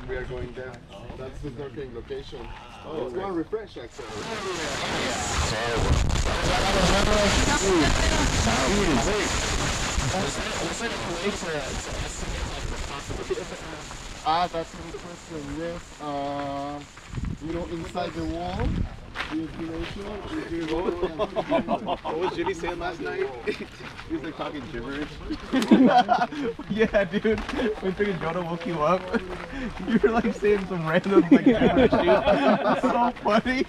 we are going there. That's the snorkeling location. Oh, let's go and refresh actually. Ah, that's a good question. Yes. You know, inside the wall, the information is your wall. What was Jimmy saying last night? He was like talking gibberish. Yeah, dude. When freaking Jonah woke you up, you were like saying some random like gibberish shit. It's so funny.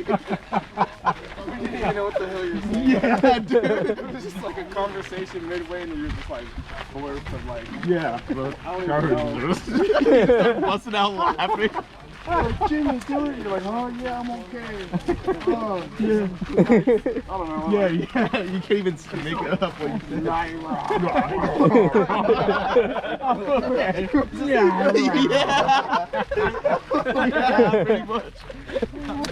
You didn't even know what the hell you were saying. Yeah, dude. It was just like a conversation midway, and you were just like blurts of like. Yeah, bro. I don't even know. Busting out laughing. Oh, Jimmy, do it. You're like, oh yeah, I'm okay. Oh, Yeah. I don't know. Yeah, you can't even make it up. When you Yeah. yeah, pretty much.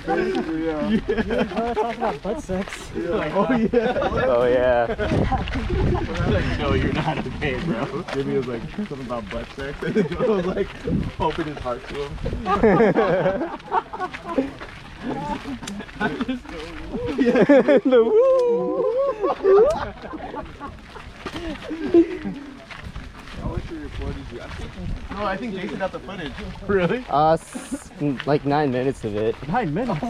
Yeah. Talking about butt sex. Like, oh yeah. Oh yeah. Like, no, you're not okay, bro. Jimmy was like something about butt sex, and then Joe was like open his heart to him. The woo. I wish we recorded you. No, I think Jason got the footage. Really? Like 9 minutes of it. 9 minutes.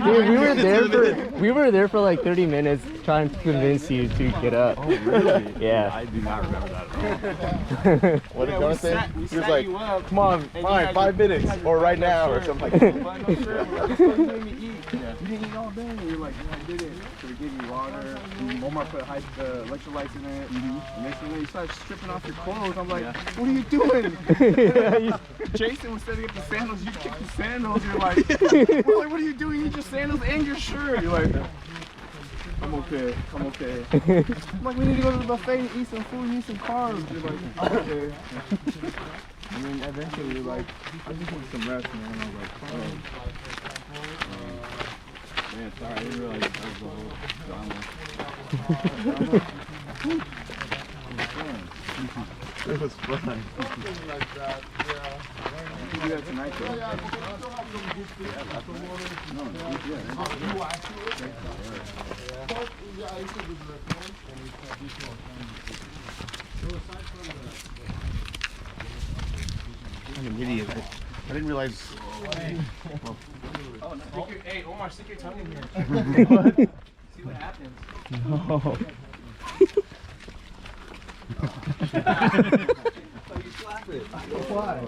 Dude, we were there for like 30 minutes trying to convince you to get up. Oh, really? Yeah. I do not remember that at all. what did Jonah say? We He was sat like, you up, come on, and you fine, had 5 your- minutes, you had or your right now, or shirt. something like that. But no, sure, we're like, "Let's go, you made me eat." You didn't eat all day. And you're like, yeah, I did it. So we gave you water. Omar put electrolytes in it. And next thing you know, you started stripping off your clothes. I'm like, what are you doing? Jason was setting up the sandals. You kicked the sandals. You're like, we're like, what are you doing? You just sandals and your shirt. You're like, I'm okay. I'm okay. I'm like, we need to go to the buffet and eat some food and eat some carbs. You're like, I'm okay. And then eventually you're like, I just need some rest, man. I was like, oh. Man, sorry, I didn't realize that was the whole drama. It was fun. Something like that, yeah. You do that tonight, though. Yeah, because we still have some good things. No, yeah. You actually? But, yeah, I used to do the recount, and it's additional time. So aside from I'm an idiot. I didn't realize. Oh, no. Hey, Omar, stick your tongue in here. What? See what happens. No. So you slap it. Why?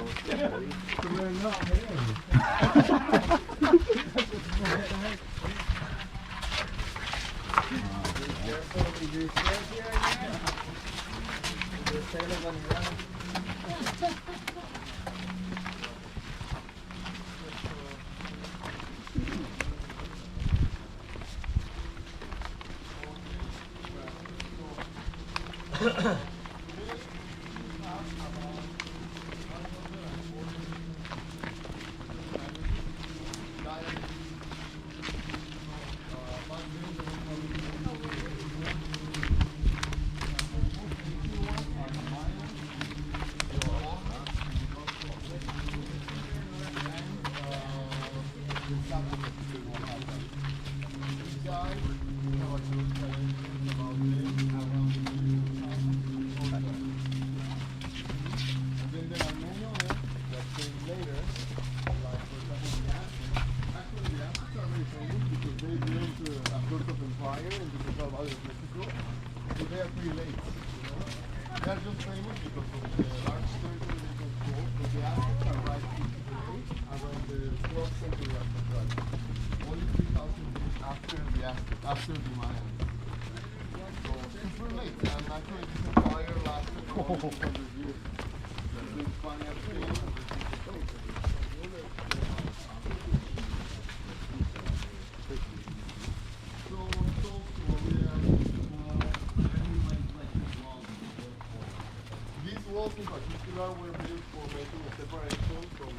They're just famous because of the large territory they control, but the Aztecs arrived in Peru around the 12th century after Christ. Only 3,000 years after the Aztecs, after the Mayans. So super late, and actually this empire lasted for 200 years. The Spaniards came and they took the place. So, these walls in particular were built for making a separation from